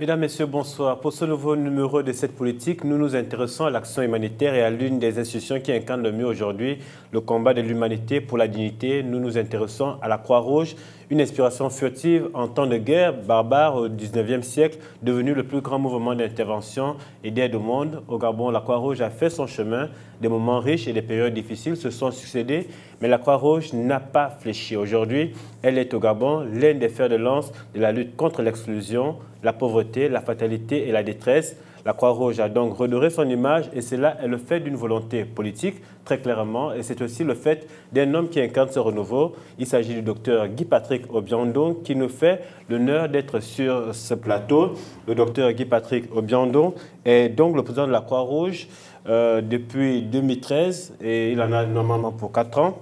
Mesdames, Messieurs, bonsoir. Pour ce nouveau numéro de cette politique, nous nous intéressons à l'action humanitaire et à l'une des institutions qui incarne le mieux aujourd'hui le combat de l'humanité pour la dignité. Nous nous intéressons à la Croix-Rouge, une inspiration furtive en temps de guerre barbare au XIXe siècle, devenu le plus grand mouvement d'intervention et d'aide au monde. Au Gabon, la Croix-Rouge a fait son chemin. Des moments riches et des périodes difficiles se sont succédés, mais la Croix-Rouge n'a pas fléchi. Aujourd'hui, elle est au Gabon l'un des fers de lance de la lutte contre l'exclusion, la pauvreté, la fatalité et la détresse. La Croix-Rouge a donc redoré son image et cela est le fait d'une volonté politique, très clairement, et c'est aussi le fait d'un homme qui incarne ce renouveau. Il s'agit du docteur Guy-Patrick Obiandong qui nous fait l'honneur d'être sur ce plateau. Le docteur Guy-Patrick Obiandong est donc le président de la Croix-Rouge depuis 2013 et il en a normalement pour 4 ans.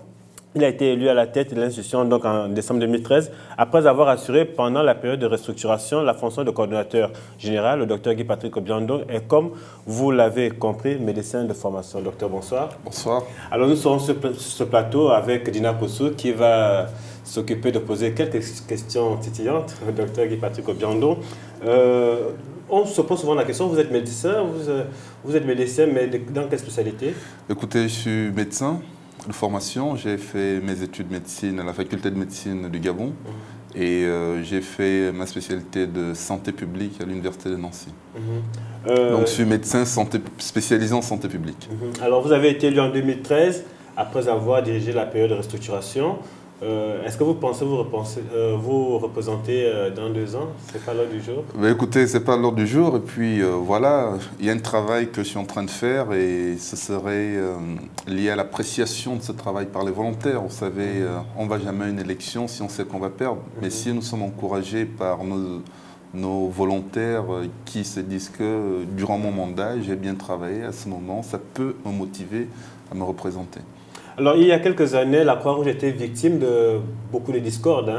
Il a été élu à la tête de l'institution donc en décembre 2013, après avoir assuré pendant la période de restructuration la fonction de coordonnateur général. Le docteur Guy-Patrick Obiandong est, comme vous l'avez compris, médecin de formation. Docteur, bonsoir. Bonsoir. Alors nous sommes sur ce plateau avec Dina Kossou qui va s'occuper de poser quelques questions titillantes au docteur Guy-Patrick Obiandong. On se pose souvent la question, vous êtes médecin, vous êtes médecin, mais dans quelle spécialité? Écoutez, je suis médecin de formation. J'ai fait mes études de médecine à la faculté de médecine du Gabon et j'ai fait ma spécialité de santé publique à l'université de Nancy. Donc je suis médecin spécialisé en santé publique. Alors vous avez été élu en 2013 après avoir dirigé la période de restructuration. Est-ce que vous pensez vous représenter dans 2 ans? Ce n'est pas l'heure du jour? Écoutez, ce n'est pas l'heure du jour. Et puis voilà, il y a un travail que je suis en train de faire et ce serait lié à l'appréciation de ce travail par les volontaires. Vous savez, on ne va jamais à une élection si on sait qu'on va perdre. Mais si nous sommes encouragés par nos volontaires qui se disent que durant mon mandat, j'ai bien travaillé, à ce moment, ça peut me motiver à me représenter. Alors, il y a quelques années, la Croix-Rouge était victime de beaucoup de discordes.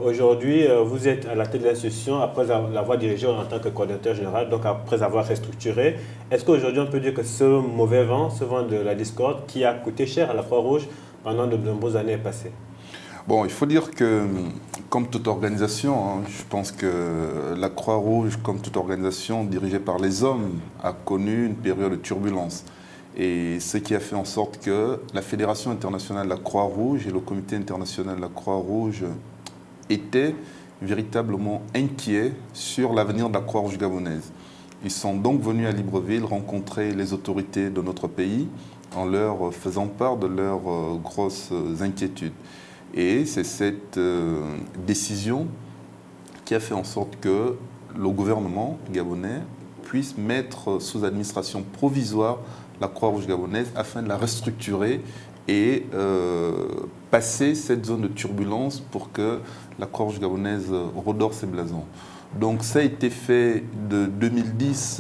Aujourd'hui, vous êtes à la tête de l'institution après l'avoir dirigée en tant que coordinateur général, donc après avoir restructuré. Est-ce qu'aujourd'hui, on peut dire que ce mauvais vent, ce vent de la discorde, qui a coûté cher à la Croix-Rouge pendant de nombreuses années, est passé? Bon, il faut dire que, comme toute organisation, je pense que la Croix-Rouge, comme toute organisation dirigée par les hommes, a connu une période de turbulence. Et ce qui a fait en sorte que la Fédération internationale de la Croix-Rouge et le Comité international de la Croix-Rouge étaient véritablement inquiets sur l'avenir de la Croix-Rouge gabonaise. Ils sont donc venus à Libreville rencontrer les autorités de notre pays en leur faisant part de leurs grosses inquiétudes. Et c'est cette décision qui a fait en sorte que le gouvernement gabonais puisse mettre sous administration provisoire la Croix-Rouge gabonaise afin de la restructurer et passer cette zone de turbulence pour que la Croix-Rouge gabonaise redore ses blasons. Donc ça a été fait de 2010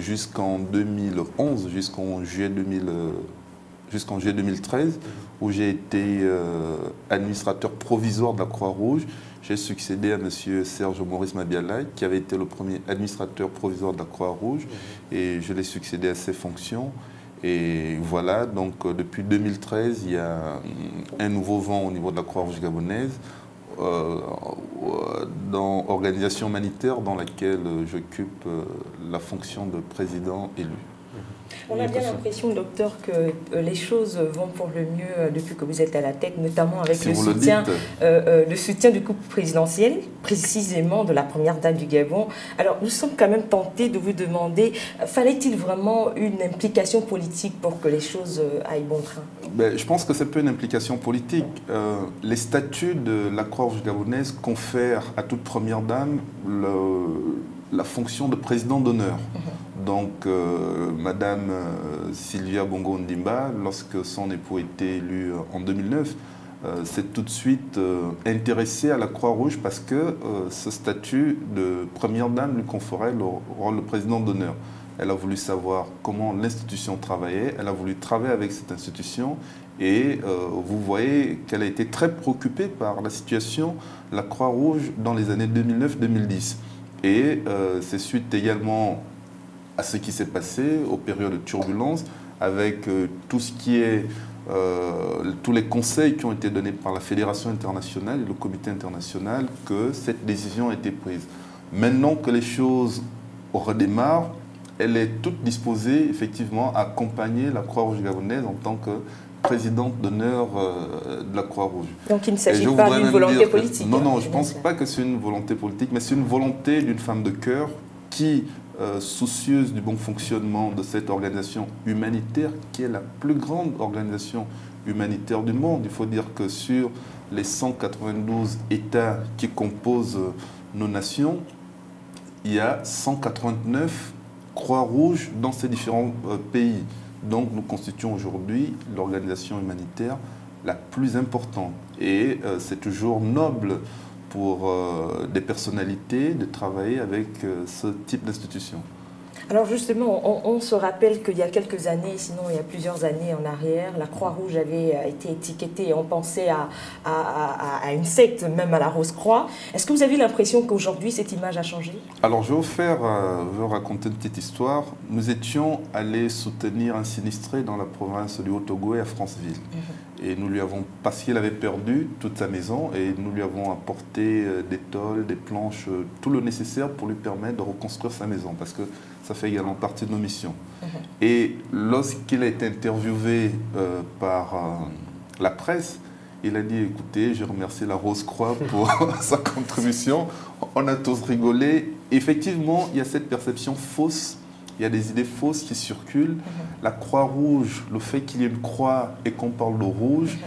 jusqu'en 2011, jusqu'en juillet 2013, où j'ai été administrateur provisoire de la Croix-Rouge. J'ai succédé à M. Serge Maurice Mabiala, qui avait été le premier administrateur provisoire de la Croix-Rouge, et je l'ai succédé à ses fonctions. Et voilà, donc depuis 2013, il y a un nouveau vent au niveau de la Croix-Rouge gabonaise, dans l'organisation humanitaire dans laquelle j'occupe la fonction de président élu. On a bien l'impression, docteur, que les choses vont pour le mieux depuis que vous êtes à la tête, notamment avec le soutien du couple présidentiel, précisément de la première dame du Gabon. Alors, nous sommes quand même tentés de vous demander, fallait-il vraiment une implication politique pour que les choses aillent bon train? Je pense que c'est peu une implication politique. Les statuts de la Croix-Rouge gabonaise confèrent à toute première dame la fonction de président d'honneur. Donc, Madame Sylvia Bongo Ndimba, lorsque son époux était élu en 2009, s'est tout de suite intéressée à la Croix-Rouge parce que ce statut de première dame lui conférait le rôle de président d'honneur. Elle a voulu savoir comment l'institution travaillait, elle a voulu travailler avec cette institution et vous voyez qu'elle a été très préoccupée par la situation de la Croix-Rouge dans les années 2009-2010. Et c'est suite également à ce qui s'est passé aux périodes de turbulence avec tout ce qui est tous les conseils qui ont été donnés par la Fédération internationale et le Comité international que cette décision a été prise. Maintenant que les choses redémarrent, elle est toute disposée effectivement à accompagner la Croix-Rouge gabonaise en tant que présidente d'honneur de la Croix-Rouge. Donc il ne s'agit pas d'une volonté politique. Non, non, je ne pense pas que c'est une volonté politique, mais c'est une volonté d'une femme de cœur qui, soucieuse du bon fonctionnement de cette organisation humanitaire, qui est la plus grande organisation humanitaire du monde. Il faut dire que sur les 192 États qui composent nos nations, il y a 189 Croix-Rouge dans ces différents pays. Donc nous constituons aujourd'hui l'organisation humanitaire la plus importante. Et c'est toujours noble pour des personnalités de travailler avec ce type d'institution. Alors justement, on se rappelle qu'il y a quelques années, sinon il y a plusieurs années en arrière, la Croix-Rouge avait été étiquetée et on pensait à une secte, même à la Rose-Croix. Est-ce que vous avez l'impression qu'aujourd'hui cette image a changé? Alors je veux raconter une petite histoire. Nous étions allés soutenir un sinistré dans la province du Haut-Togo à Franceville. Et nous lui avons, parce qu'il avait perdu toute sa maison, et nous lui avons apporté des tôles, des planches, tout le nécessaire pour lui permettre de reconstruire sa maison, parce que ça fait également partie de nos missions. Et lorsqu'il a été interviewé par la presse, il a dit, écoutez, je remercie la Rose-Croix pour sa contribution. On a tous rigolé. Effectivement, il y a cette perception fausse. Il y a des idées fausses qui circulent. La Croix-Rouge, le fait qu'il y ait une croix et qu'on parle de rouge,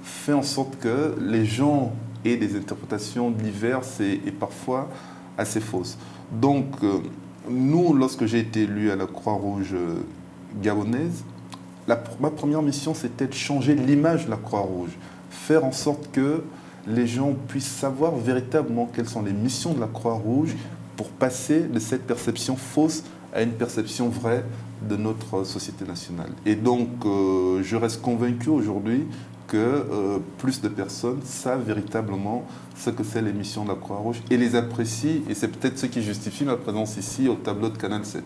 fait en sorte que les gens aient des interprétations diverses et parfois assez fausses. Donc, nous, lorsque j'ai été élu à la Croix-Rouge gabonaise, ma première mission, c'était de changer l'image de la Croix-Rouge. Faire en sorte que les gens puissent savoir véritablement quelles sont les missions de la Croix-Rouge pour passer de cette perception fausse à une perception vraie de notre société nationale. Et donc, je reste convaincu aujourd'hui que plus de personnes savent véritablement ce que c'est les missions de la Croix-Rouge et les apprécient. Et c'est peut-être ce qui justifie ma présence ici au tableau de Canal 7.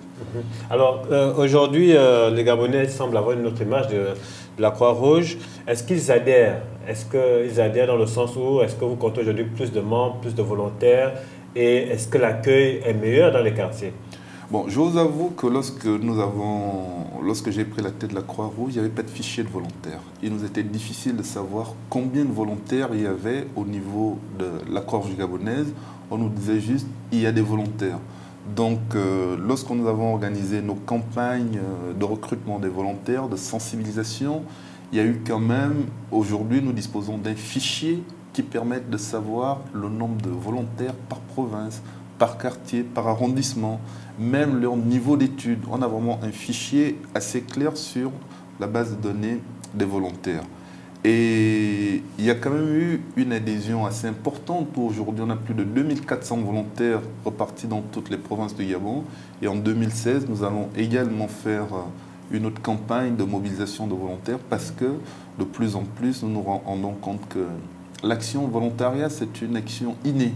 Alors, aujourd'hui, les Gabonais semblent avoir une autre image de la Croix-Rouge. Est-ce qu'ils adhèrent? Est-ce qu'ils adhèrent dans le sens où est-ce que vous comptez aujourd'hui plus de membres, plus de volontaires? Et est-ce que l'accueil est meilleur dans les quartiers? Bon, je vous avoue que lorsque j'ai pris la tête de la Croix-Rouge, il n'y avait pas de fichier de volontaires. Il nous était difficile de savoir combien de volontaires il y avait au niveau de la Croix-Rouge gabonaise. On nous disait juste, il y a des volontaires. Donc, lorsque nous avons organisé nos campagnes de recrutement des volontaires, de sensibilisation, il y a eu quand même, aujourd'hui, nous disposons d'un fichier qui permet de savoir le nombre de volontaires par province, par quartier, par arrondissement, même leur niveau d'études. On a vraiment un fichier assez clair sur la base de données des volontaires. Et il y a quand même eu une adhésion assez importante. Aujourd'hui, on a plus de 2400 volontaires repartis dans toutes les provinces du Gabon. Et en 2016, nous allons également faire une autre campagne de mobilisation de volontaires parce que de plus en plus, nous nous rendons compte que l'action volontariat, c'est une action innée.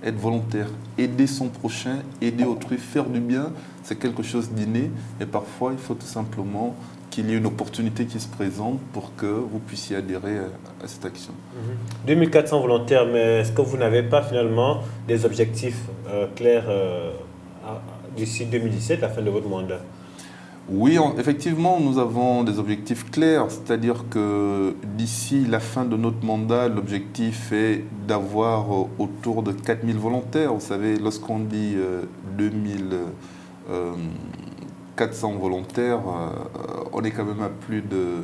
Être volontaire, aider son prochain, aider autrui, faire du bien, c'est quelque chose d'inné. Et parfois, il faut tout simplement qu'il y ait une opportunité qui se présente pour que vous puissiez adhérer à cette action. 2400 volontaires, mais est-ce que vous n'avez pas finalement des objectifs clairs d'ici 2017, la fin de votre mandat? Oui, effectivement, nous avons des objectifs clairs, c'est-à-dire que d'ici la fin de notre mandat, l'objectif est d'avoir autour de 4000 volontaires. Vous savez, lorsqu'on dit 2400 volontaires, on est quand même à plus de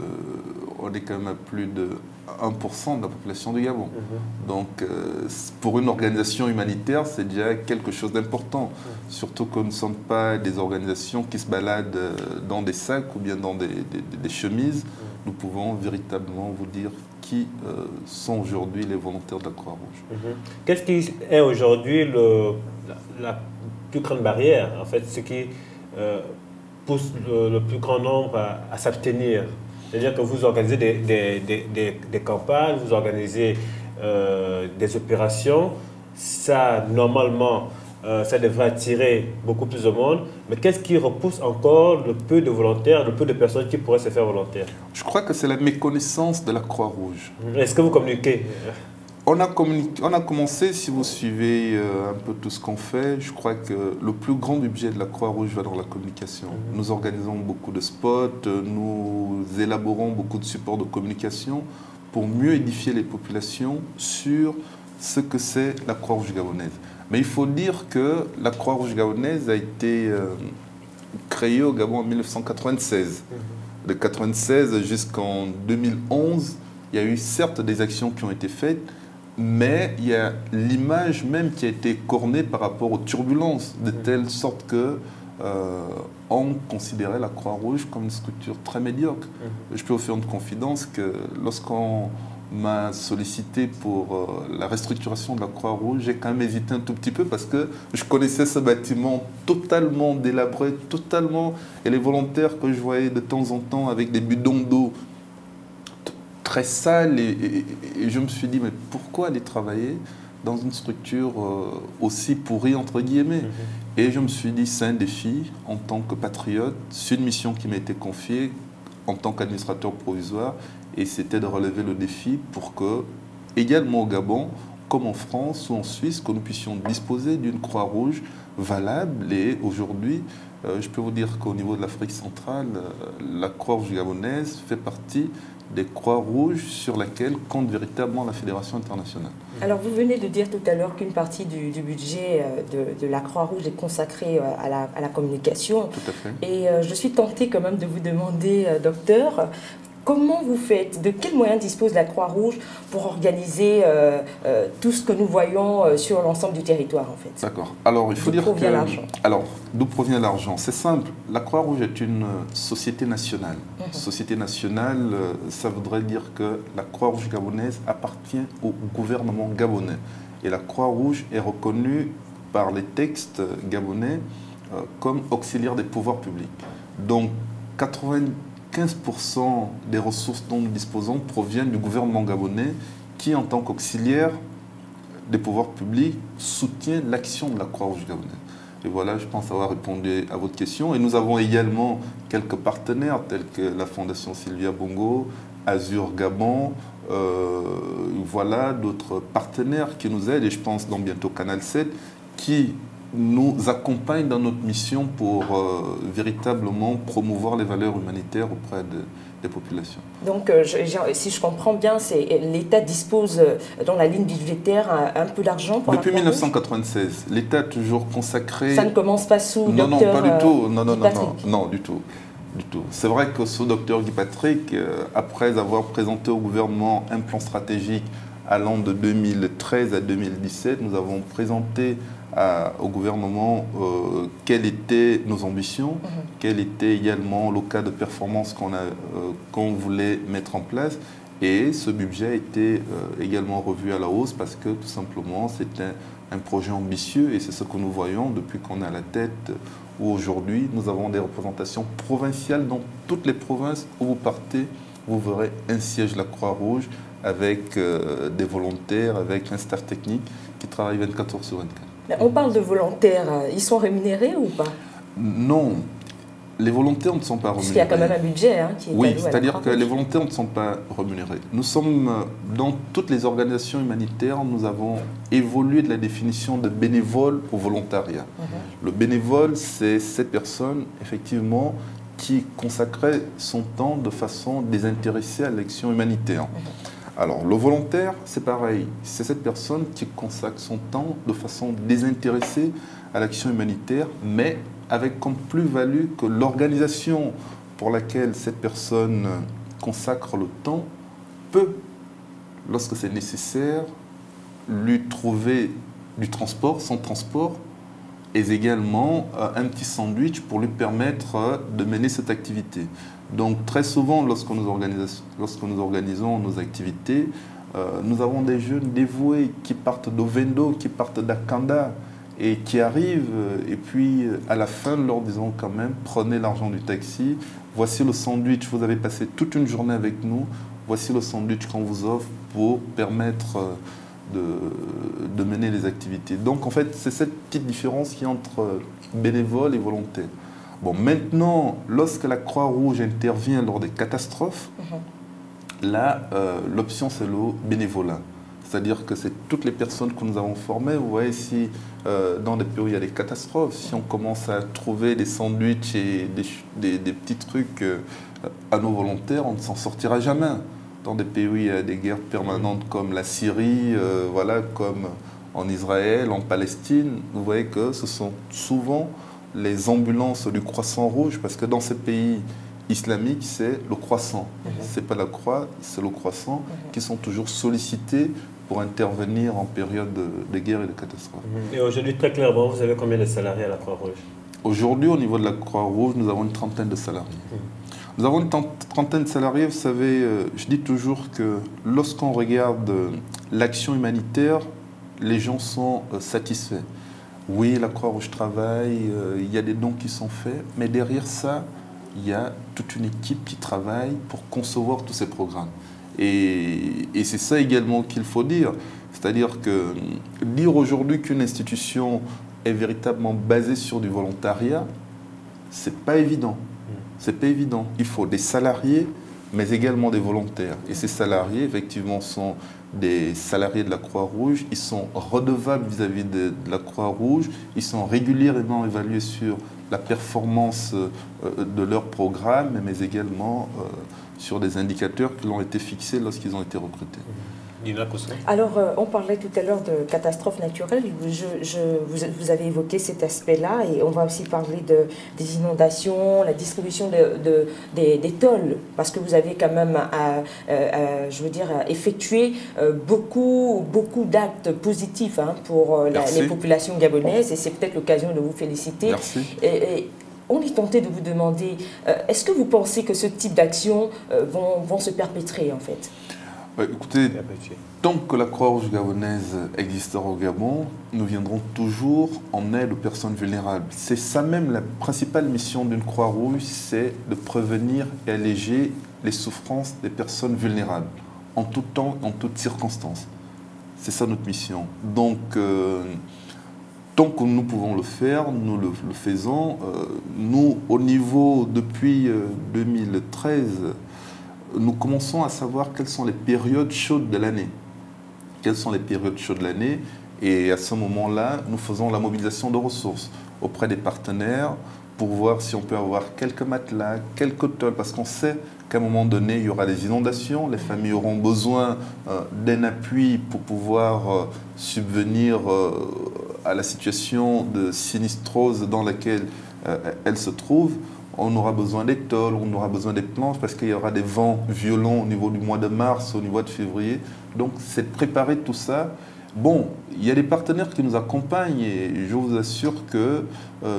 1% de la population du Gabon. Donc, pour une organisation humanitaire, c'est déjà quelque chose d'important. Surtout que nous ne sommes pas des organisations qui se baladent dans des sacs ou bien dans des chemises. Nous pouvons véritablement vous dire qui sont aujourd'hui les volontaires de la Croix-Rouge. Qu'est-ce qui est aujourd'hui la plus grande barrière, en fait, ce qui pousse le plus grand nombre à s'abstenir? C'est-à-dire que vous organisez des campagnes, vous organisez des opérations. Ça, normalement, ça devrait attirer beaucoup plus de monde. Mais qu'est-ce qui repousse encore le peu de volontaires, le peu de personnes qui pourraient se faire volontaires? Je crois que c'est la méconnaissance de la Croix-Rouge. Est-ce que vous communiquez? On a commencé, si vous suivez un peu tout ce qu'on fait, je crois que le plus grand budget de la Croix-Rouge va dans la communication. Nous organisons beaucoup de spots, nous élaborons beaucoup de supports de communication pour mieux édifier les populations sur ce que c'est la Croix-Rouge gabonaise. Mais il faut dire que la Croix-Rouge gabonaise a été créée au Gabon en 1996. De 1996 jusqu'en 2011, il y a eu certes des actions qui ont été faites, mais il y a l'image même qui a été cornée par rapport aux turbulences, de telle sorte que on considérait la Croix-Rouge comme une structure très médiocre. Je peux vous faire une confidence que lorsqu'on m'a sollicité pour la restructuration de la Croix-Rouge, j'ai quand même hésité un tout petit peu parce que je connaissais ce bâtiment totalement délabré, totalement, et les volontaires que je voyais de temps en temps avec des bidons d'eau très sale et je me suis dit, mais pourquoi aller travailler dans une structure aussi pourrie, entre guillemets? Et je me suis dit, c'est un défi en tant que patriote, c'est une mission qui m'a été confiée en tant qu'administrateur provisoire, et c'était de relever le défi pour que, également au Gabon, comme en France ou en Suisse, que nous puissions disposer d'une Croix-Rouge valable. Et aujourd'hui, je peux vous dire qu'au niveau de l'Afrique centrale, la Croix-Rouge gabonaise fait partie des Croix-Rouges sur laquelle compte véritablement la Fédération internationale. Alors vous venez de dire tout à l'heure qu'une partie du budget de la Croix-Rouge est consacrée à la communication. Tout à fait. Et je suis tentée quand même de vous demander, docteur, comment vous faites, de quels moyens dispose la Croix-Rouge pour organiser tout ce que nous voyons sur l'ensemble du territoire en fait? D'accord. Alors il faut dire que... D'où provient l'argent? Alors, d'où provient l'argent? C'est simple. La Croix-Rouge est une société nationale. Société nationale, ça voudrait dire que la Croix-Rouge gabonaise appartient au gouvernement gabonais. Et la Croix-Rouge est reconnue par les textes gabonais comme auxiliaire des pouvoirs publics. Donc, 95% des ressources dont nous disposons proviennent du gouvernement gabonais qui, en tant qu'auxiliaire des pouvoirs publics, soutient l'action de la Croix-Rouge gabonaise. Et voilà, je pense avoir répondu à votre question. Et nous avons également quelques partenaires tels que la Fondation Sylvia Bongo, Azur Gabon, voilà d'autres partenaires qui nous aident, et je pense dans bientôt Canal 7, qui nous accompagnent dans notre mission pour véritablement promouvoir les valeurs humanitaires auprès des populations. Donc, si je comprends bien, l'État dispose dans la ligne budgétaire un peu d'argent pour Depuis 1996, l'État a toujours consacré... Ça ne commence pas sous docteur Non, pas du tout. Non, du tout. C'est vrai que sous docteur Guy Patrick, après avoir présenté au gouvernement un plan stratégique allant de 2013 à 2017, nous avons présenté au gouvernement quelles étaient nos ambitions, quel était également le cas de performance qu'on voulait mettre en place. Et ce budget a été également revu à la hausse parce que tout simplement c'était un projet ambitieux, et c'est ce que nous voyons depuis qu'on est à la tête, où aujourd'hui nous avons des représentations provinciales dans toutes les provinces où vous partez. Vous verrez un siège de la Croix-Rouge avec des volontaires, avec un staff technique qui travaille 24 heures sur 24. On parle de volontaires, ils sont rémunérés ou pas? Non, les volontaires ne sont pas rémunérés. Parce qu'il y a quand même un budget qui est alloué. Oui, c'est-à-dire que les volontaires ne sont pas rémunérés. Nous sommes, dans toutes les organisations humanitaires, nous avons évolué de la définition de bénévole au volontariat. Le bénévole, c'est cette personne, effectivement, qui consacrait son temps de façon désintéressée à l'action humanitaire. Alors, le volontaire, c'est pareil. C'est cette personne qui consacre son temps de façon désintéressée à l'action humanitaire, mais avec comme plus-value que l'organisation pour laquelle cette personne consacre le temps peut, lorsque c'est nécessaire, lui trouver du transport, son transport, et également un petit sandwich pour lui permettre de mener cette activité. Donc très souvent, lorsque nous organisons nos activités, nous avons des jeunes dévoués qui partent d'Ovendo, qui partent d'Akanda et qui arrivent, et puis à la fin, nous leur disons quand même, prenez l'argent du taxi, voici le sandwich, vous avez passé toute une journée avec nous, voici le sandwich qu'on vous offre pour permettre de mener les activités. Donc en fait, c'est cette petite différence qui est entre bénévoles et volontaires. Bon, maintenant, lorsque la Croix-Rouge intervient lors des catastrophes, là, l'option c'est le bénévolat. C'est-à-dire que c'est toutes les personnes que nous avons formées. Vous voyez, si dans des pays où il y a des catastrophes, si on commence à trouver des sandwichs et des petits trucs à nos volontaires, on ne s'en sortira jamais. Dans des pays où il y a des guerres permanentes comme la Syrie, voilà, comme en Israël, en Palestine, vous voyez que ce sont souvent les ambulances du Croissant Rouge, parce que dans ces pays islamiques, c'est le croissant. Ce n'est pas la croix, c'est le croissant qui sont toujours sollicités pour intervenir en période de guerre et de catastrophe. Et aujourd'hui, très clairement, vous avez combien de salariés à la Croix-Rouge? Aujourd'hui, au niveau de la Croix-Rouge, nous avons une trentaine de salariés. Nous avons une trentaine de salariés. Vous savez, je dis toujours que lorsqu'on regarde l'action humanitaire, les gens sont satisfaits. Oui, la Croix-Rouge travaille, il y a des dons qui sont faits, mais derrière ça, il y a toute une équipe qui travaille pour concevoir tous ces programmes. Et c'est ça également qu'il faut dire. C'est-à-dire que dire aujourd'hui qu'une institution est véritablement basée sur du volontariat, c'est pas évident. C'est pas évident. Il faut des salariés, mais également des volontaires. Et ces salariés, effectivement, sont des salariés de la Croix-Rouge. Ils sont redevables vis-à-vis de la Croix-Rouge. Ils sont régulièrement évalués sur la performance de leur programme, mais également sur des indicateurs qui ont été fixés lorsqu'ils ont été recrutés. Alors, on parlait tout à l'heure de catastrophes naturelles. Vous avez évoqué cet aspect-là et on va aussi parler des inondations, la distribution des tôles, parce que vous avez quand même, je veux dire, effectué beaucoup d'actes positifs pour les populations gabonaises et c'est peut-être l'occasion de vous féliciter. Merci. Et on est tenté de vous demander, est-ce que vous pensez que ce type d'actions vont se perpétrer en fait? Écoutez, tant que la Croix-Rouge gabonaise existera au Gabon, nous viendrons toujours en aide aux personnes vulnérables. C'est ça même la principale mission d'une Croix-Rouge, c'est de prévenir et alléger les souffrances des personnes vulnérables, en tout temps, en toutes circonstances. C'est ça notre mission. Donc, tant que nous pouvons le faire, nous le faisons. Nous, au niveau, depuis 2013, nous commençons à savoir quelles sont les périodes chaudes de l'année. Quelles sont les périodes chaudes de l'année? Et à ce moment-là, nous faisons la mobilisation de ressources auprès des partenaires pour voir si on peut avoir quelques matelas, quelques tôles, parce qu'on sait qu'à un moment donné, il y aura des inondations, les familles auront besoin d'un appui pour pouvoir subvenir à la situation de sinistrose dans laquelle elles se trouvent. On aura besoin des tôles, on aura besoin des planches parce qu'il y aura des vents violents au niveau du mois de mars, au niveau de février. Donc, c'est de préparer tout ça. Bon, il y a des partenaires qui nous accompagnent et je vous assure que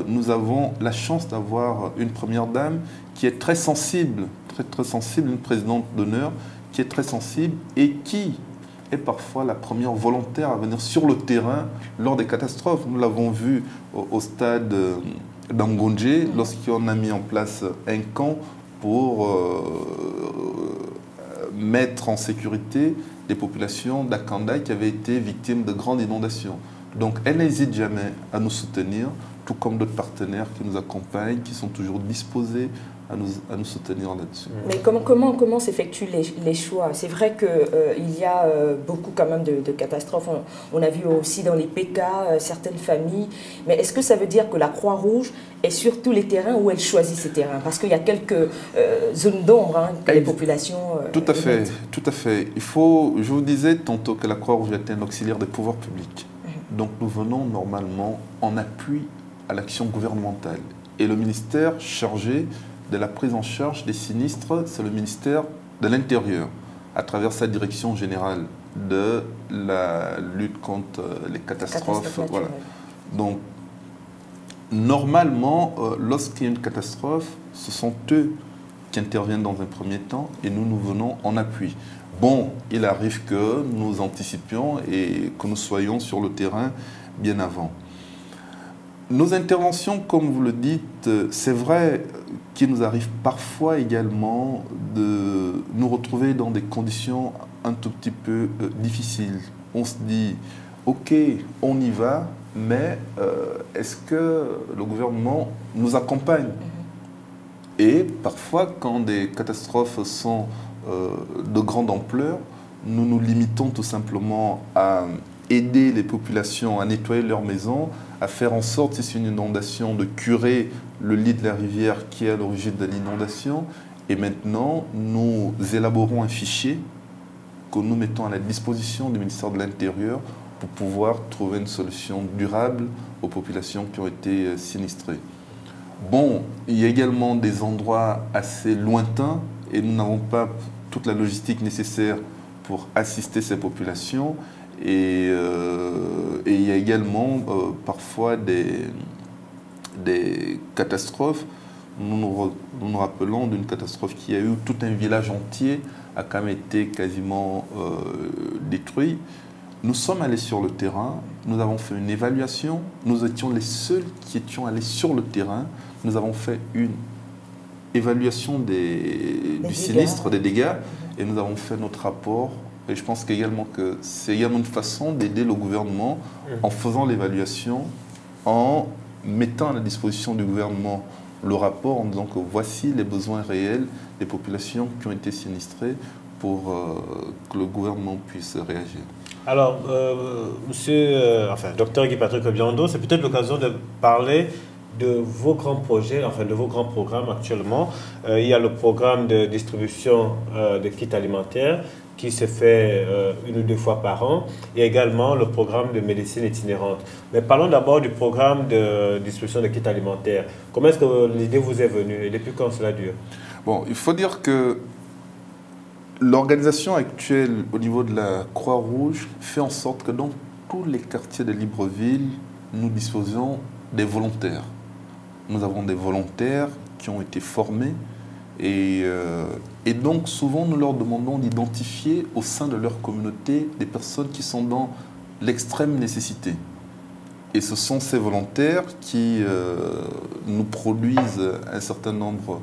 nous avons la chance d'avoir une première dame qui est très sensible, très sensible, une présidente d'honneur qui est très sensible et qui est parfois la première volontaire à venir sur le terrain lors des catastrophes. Nous l'avons vu au stade d'Angondje, lorsqu'on a mis en place un camp pour mettre en sécurité des populations d'Akanda qui avaient été victimes de grandes inondations. Donc elle n'hésite jamais à nous soutenir, tout comme d'autres partenaires qui nous accompagnent, qui sont toujours disposés à nous soutenir là-dessus. Mais comment s'effectuent les choix? C'est vrai qu'il y a beaucoup quand même de catastrophes. On a vu aussi dans les PK certaines familles. Mais est-ce que ça veut dire que la Croix-Rouge est sur tous les terrains ou elle choisit ces terrains? Parce qu'il y a quelques zones d'ombre que les populations... Tout à fait, tout à fait. Je vous disais tantôt que la Croix-Rouge était un auxiliaire des pouvoirs publics. Donc nous venons normalement en appui à l'action gouvernementale. Et le ministère chargé de la prise en charge des sinistres, c'est le ministère de l'Intérieur, à travers sa direction générale de la lutte contre les catastrophes. Voilà. Donc, normalement, lorsqu'il y a une catastrophe, ce sont eux qui interviennent dans un premier temps et nous venons en appui. Bon, il arrive que nous anticipions et que nous soyons sur le terrain bien avant. Nos interventions, comme vous le dites, c'est vrai qu'il nous arrive parfois également de nous retrouver dans des conditions un tout petit peu difficiles. On se dit, ok, on y va, mais est-ce que le gouvernement nous accompagne? Et parfois, quand des catastrophes sont de grande ampleur, nous nous limitons tout simplement à aider les populations à nettoyer leurs maisons, à faire en sorte, si c'est une inondation, de curer le lit de la rivière qui est à l'origine de l'inondation. Et maintenant, nous élaborons un fichier que nous mettons à la disposition du ministère de l'Intérieur pour pouvoir trouver une solution durable aux populations qui ont été sinistrées. Bon, il y a également des endroits assez lointains et nous n'avons pas toute la logistique nécessaire pour assister ces populations. Et il y a également parfois des catastrophes. Nous nous rappelons d'une catastrophe qui a eu tout un village entier a quand même été quasiment détruit. Nous sommes allés sur le terrain, nous avons fait une évaluation, nous étions les seuls qui étions allés sur le terrain, nous avons fait une évaluation du sinistre, des dégâts, et nous avons fait notre rapport. Et je pense qu'également que c'est également une façon d'aider le gouvernement en faisant l'évaluation, en mettant à la disposition du gouvernement le rapport en disant que voici les besoins réels des populations qui ont été sinistrées pour que le gouvernement puisse réagir. Alors, docteur Guy Patrick Biondo, c'est peut-être l'occasion de parler de vos grands projets, enfin de vos grands programmes actuellement. Il y a le programme de distribution de kits alimentaires qui se fait 1 ou 2 fois par an, et également le programme de médecine itinérante. Mais parlons d'abord du programme de distribution de kits alimentaires. Comment est-ce que l'idée vous est venue et depuis quand cela dure? Bon, il faut dire que l'organisation actuelle au niveau de la Croix-Rouge fait en sorte que dans tous les quartiers de Libreville, nous disposons des volontaires. Nous avons des volontaires qui ont été formés et donc souvent nous leur demandons d'identifier au sein de leur communauté des personnes qui sont dans l'extrême nécessité. Et ce sont ces volontaires qui nous produisent un certain nombre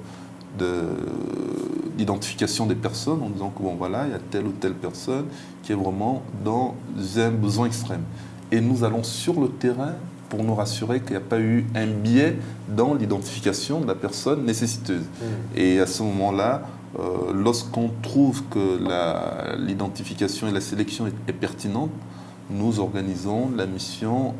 d'identification des personnes en disant que bon voilà, il y a telle ou telle personne qui est vraiment dans un besoin extrême. Et nous allons sur le terrain pour nous rassurer qu'il n'y a pas eu un biais dans l'identification de la personne nécessiteuse. Et à ce moment-là, lorsqu'on trouve que l'identification et la sélection est pertinente, nous organisons la mission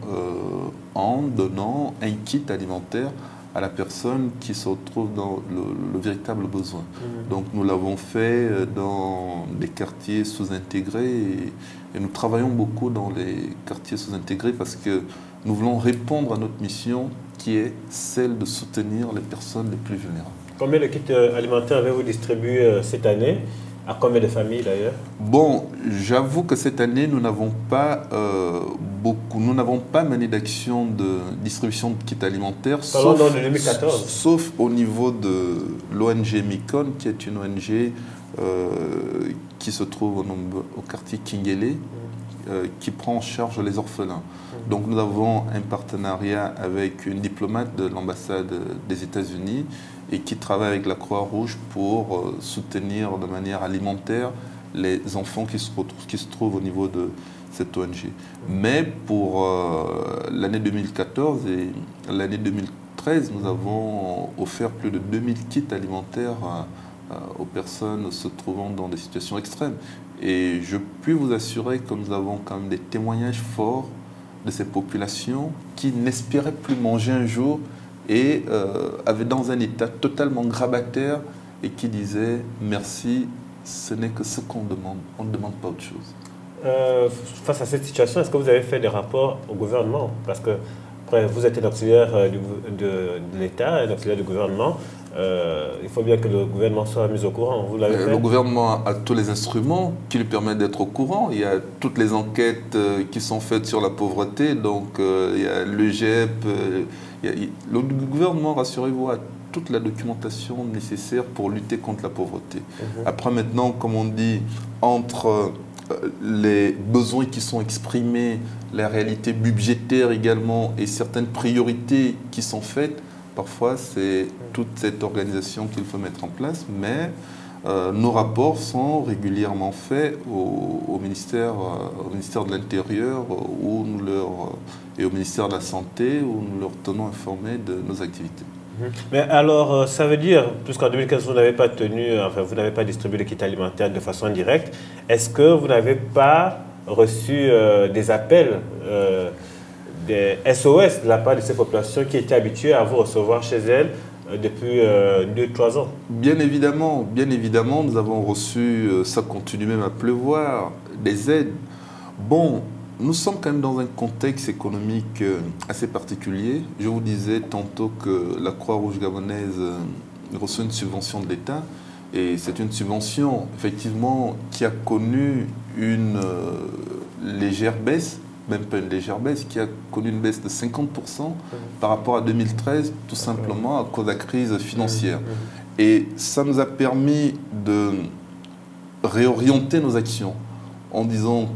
en donnant un kit alimentaire à la personne qui se retrouve dans le véritable besoin. Donc nous l'avons fait dans des quartiers sous-intégrés et nous travaillons beaucoup dans les quartiers sous-intégrés parce que nous voulons répondre à notre mission qui est celle de soutenir les personnes les plus vulnérables. Combien de kits alimentaires avez-vous distribué cette année? À combien de familles d'ailleurs? Bon, j'avoue que cette année, nous n'avons pas nous n'avons pas mené d'action de distribution de kits alimentaires, sauf dans 2014. Sauf au niveau de l'ONG Micon, qui est une ONG qui se trouve au quartier Kingele, qui prend en charge les orphelins. Donc nous avons un partenariat avec une diplomate de l'ambassade des États-Unis et qui travaille avec la Croix-Rouge pour soutenir de manière alimentaire les enfants qui se trouvent au niveau de cette ONG. Mais pour l'année 2014 et l'année 2013, nous avons offert plus de 2000 kits alimentaires aux personnes se trouvant dans des situations extrêmes. Et je puis vous assurer que nous avons quand même des témoignages forts de ces populations qui n'espéraient plus manger un jour et avaient dans un état totalement grabataire et qui disaient « merci, ce n'est que ce qu'on demande, on ne demande pas autre chose ». Face à cette situation, est-ce que vous avez fait des rapports au gouvernement? Parce que après, vous êtes un auxiliaire de l'État, un auxiliaire du gouvernement. Il faut bien que le gouvernement soit mis au courant. Vous l'avez fait? Le gouvernement a tous les instruments qui lui permettent d'être au courant. Il y a toutes les enquêtes qui sont faites sur la pauvreté. Donc, il y a l'EGEP. Le gouvernement, rassurez-vous, a toute la documentation nécessaire pour lutter contre la pauvreté. Après, maintenant, comme on dit, entre les besoins qui sont exprimés, la réalité budgétaire également et certaines priorités qui sont faites, parfois c'est toute cette organisation qu'il faut mettre en place, mais nos rapports sont régulièrement faits au ministère de l'Intérieur et au ministère de la Santé où nous leur tenons informés de nos activités. Mais alors, ça veut dire, puisqu'en 2015, vous n'avez pas vous n'avez pas distribué le kit alimentaire de façon directe, est-ce que vous n'avez pas reçu des appels, des SOS de la part de ces populations qui étaient habituées à vous recevoir chez elles depuis 2-3 ans? Bien évidemment, nous avons reçu, ça continue même à pleuvoir, des aides. Bon, nous sommes quand même dans un contexte économique assez particulier. Je vous disais tantôt que la Croix-Rouge gabonaise reçoit une subvention de l'État. Et c'est une subvention, effectivement, qui a connu une légère baisse, même pas une légère baisse, qui a connu une baisse de 50% par rapport à 2013, tout simplement à cause de la crise financière. Et ça nous a permis de réorienter nos actions en disant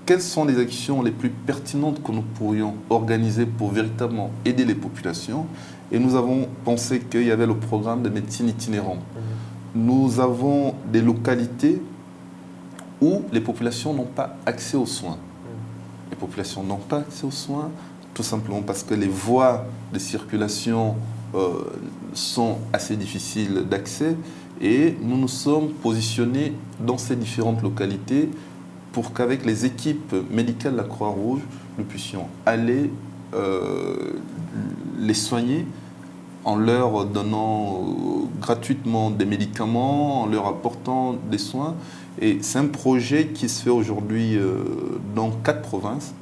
quelles sont les actions les plus pertinentes que nous pourrions organiser pour véritablement aider les populations. Et nous avons pensé qu'il y avait le programme de médecine itinérante. Nous avons des localités où les populations n'ont pas accès aux soins. Les populations n'ont pas accès aux soins, tout simplement parce que les voies de circulation sont assez difficiles d'accès. Et nous nous sommes positionnés dans ces différentes localités pour qu'avec les équipes médicales de la Croix-Rouge, nous puissions aller les soigner en leur donnant gratuitement des médicaments, en leur apportant des soins. Et c'est un projet qui se fait aujourd'hui dans 4 provinces.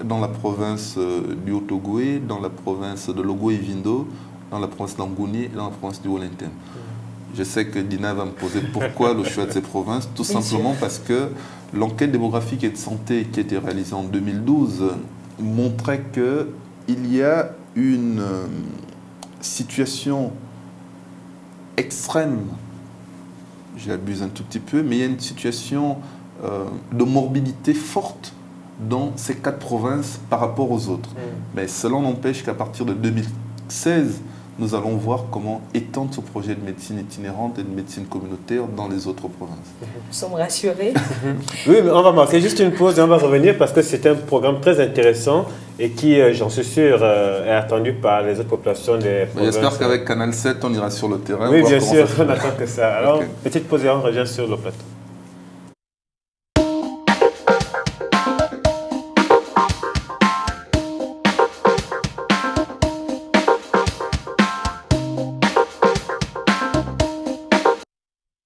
Dans la province du Haut-Ogooué, dans la province de Logo-et-Vindo, dans la province d'Angouni et dans la province du Wellington. Je sais que Dina va me poser pourquoi le choix de ces provinces. Tout simplement parce que l'enquête démographique et de santé qui a été réalisée en 2012 montrait qu'il y a une situation extrême, j'abuse un tout petit peu, mais il y a une situation de morbidité forte dans ces 4 provinces par rapport aux autres. Mais cela n'empêche qu'à partir de 2016, nous allons voir comment étendre ce projet de médecine itinérante et de médecine communautaire dans les autres provinces. Nous sommes rassurés. Oui, mais on va marquer juste une pause et on va revenir parce que c'est un programme très intéressant et qui, j'en suis sûr, est attendu par les autres populations des provinces. J'espère qu'avec Canal 7, on ira sur le terrain. Oui, bien sûr, on attend que ça. Alors, okay. Petite pause et on revient sur le plateau.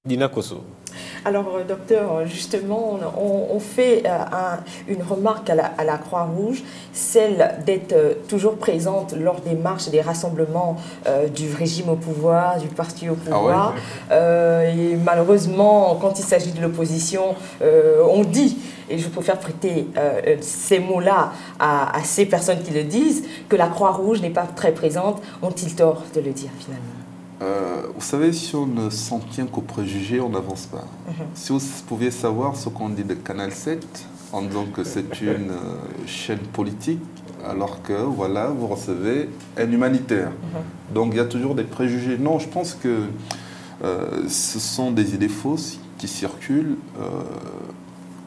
Dina Kosso. Alors, docteur, justement, on fait une remarque à la Croix-Rouge, celle d'être toujours présente lors des marches, des rassemblements du régime au pouvoir, du parti au pouvoir. Ah ouais. Et malheureusement, quand il s'agit de l'opposition, on dit, et je préfère prêter ces mots-là à ces personnes qui le disent, que la Croix-Rouge n'est pas très présente. Ont-ils tort de le dire finalement ? Vous savez, si on ne s'en tient qu'aux préjugés, on n'avance pas. Si vous pouviez savoir ce qu'on dit de Canal 7, en disant que c'est une chaîne politique, alors que, voilà, vous recevez un humanitaire. Donc, il y a toujours des préjugés. Non, je pense que ce sont des idées fausses qui circulent.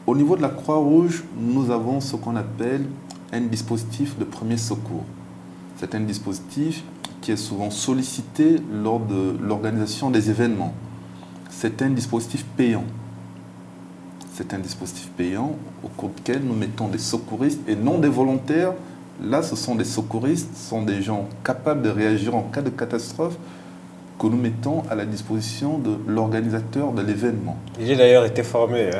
Au niveau de la Croix-Rouge, nous avons ce qu'on appelle un dispositif de premier secours. C'est un dispositif qui est souvent sollicité lors de l'organisation des événements. C'est un dispositif payant. C'est un dispositif payant au cours duquel nous mettons des secouristes et non des volontaires. Là, ce sont des secouristes, ce sont des gens capables de réagir en cas de catastrophe que nous mettons à la disposition de l'organisateur de l'événement. J'ai d'ailleurs été formé.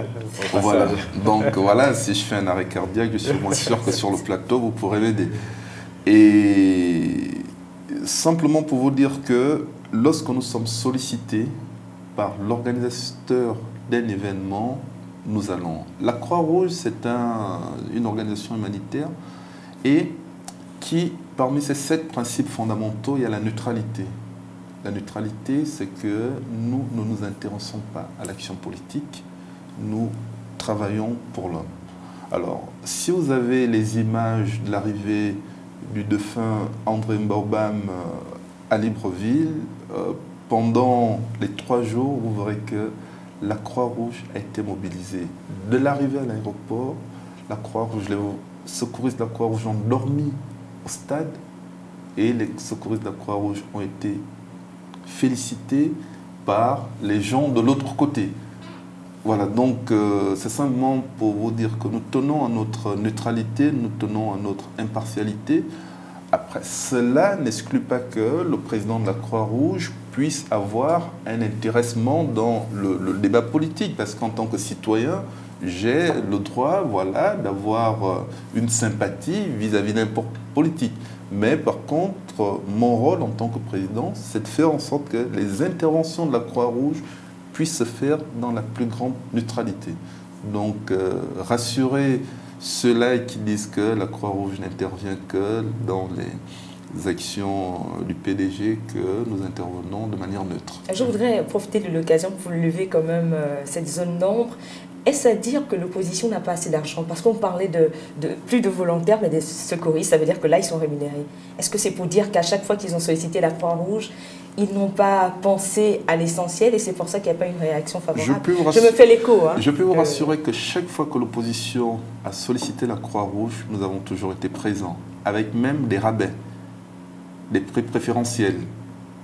Voilà. Donc voilà, si je fais un arrêt cardiaque, je suis moins sûr que sur le plateau, vous pourrez m'aider. Et simplement pour vous dire que lorsque nous sommes sollicités par l'organisateur d'un événement, nous allons. La Croix-Rouge, c'est une organisation humanitaire et qui, parmi ces 7 principes fondamentaux, il y a la neutralité. La neutralité, c'est que nous ne nous intéressons pas à l'action politique, nous travaillons pour l'homme. Alors, si vous avez les images de l'arrivée du défunt André Mbobam à Libreville, pendant les 3 jours, vous verrez que la Croix-Rouge a été mobilisée. De l'arrivée à l'aéroport, la Croix-Rouge, les secouristes de la Croix-Rouge ont dormi au stade et les secouristes de la Croix-Rouge ont été félicités par les gens de l'autre côté. Voilà, donc c'est simplement pour vous dire que nous tenons à notre neutralité, nous tenons à notre impartialité. Après, cela n'exclut pas que le président de la Croix-Rouge puisse avoir un intéressement dans le débat politique, parce qu'en tant que citoyen, j'ai le droit, voilà, d'avoir une sympathie vis-à-vis d'un politique. Mais par contre, mon rôle en tant que président, c'est de faire en sorte que les interventions de la Croix-Rouge puissent se faire dans la plus grande neutralité. Donc, rassurer ceux-là qui disent que la Croix-Rouge n'intervient que dans les actions du PDG, que nous intervenons de manière neutre. Je voudrais profiter de l'occasion pour lever quand même cette zone d'ombre. Est-ce à dire que l'opposition n'a pas assez d'argent? Parce qu'on parlait de plus de volontaires, mais des secouristes, ça veut dire que là, ils sont rémunérés. Est-ce que c'est pour dire qu'à chaque fois qu'ils ont sollicité la Croix-Rouge, ils n'ont pas pensé à l'essentiel et c'est pour ça qu'il n'y a pas une réaction favorable? Je me fais l'écho. Hein, je peux vous rassurer que chaque fois que l'opposition a sollicité la Croix-Rouge, nous avons toujours été présents, avec même des rabais, des prix préférentiels.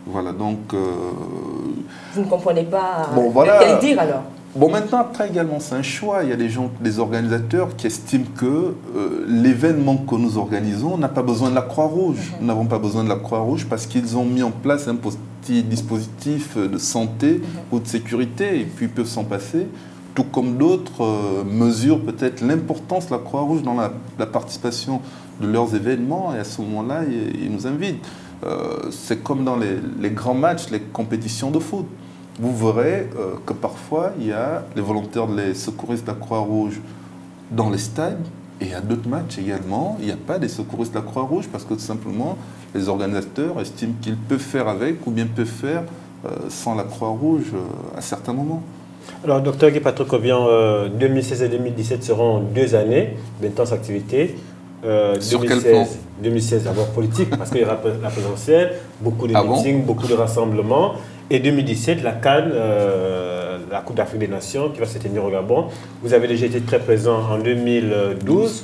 Voilà, donc... Vous ne comprenez pas quel dire alors? Bon, maintenant, après également, c'est un choix. Il y a des gens, des organisateurs qui estiment que l'événement que nous organisons n'a pas besoin de la Croix-Rouge. Nous n'avons pas besoin de la Croix-Rouge parce qu'ils ont mis en place un petit dispositif de santé ou de sécurité et puis ils peuvent s'en passer. Tout comme d'autres mesurent peut-être l'importance de la Croix-Rouge dans la participation de leurs événements et à ce moment-là, ils nous invitent. C'est comme dans les grands matchs, les compétitions de foot. Vous verrez que parfois, il y a les volontaires, les secouristes de la Croix-Rouge dans les stades. Et il y a d'autres matchs également, il n'y a pas des secouristes de la Croix-Rouge parce que tout simplement, les organisateurs estiment qu'ils peuvent faire avec ou bien peuvent faire sans la Croix-Rouge à certains moments. Alors, docteur Guy Patrick Obiang, 2016 et 2017 seront 2 années d'intense activité. Sur quel plan? 2016, d'abord politique, parce qu'il y aura la présidentielle, beaucoup de meetings, beaucoup de rassemblements. Et 2017, la CAN, la Coupe d'Afrique des Nations, qui va se tenir au Gabon. Vous avez déjà été très présent en 2012.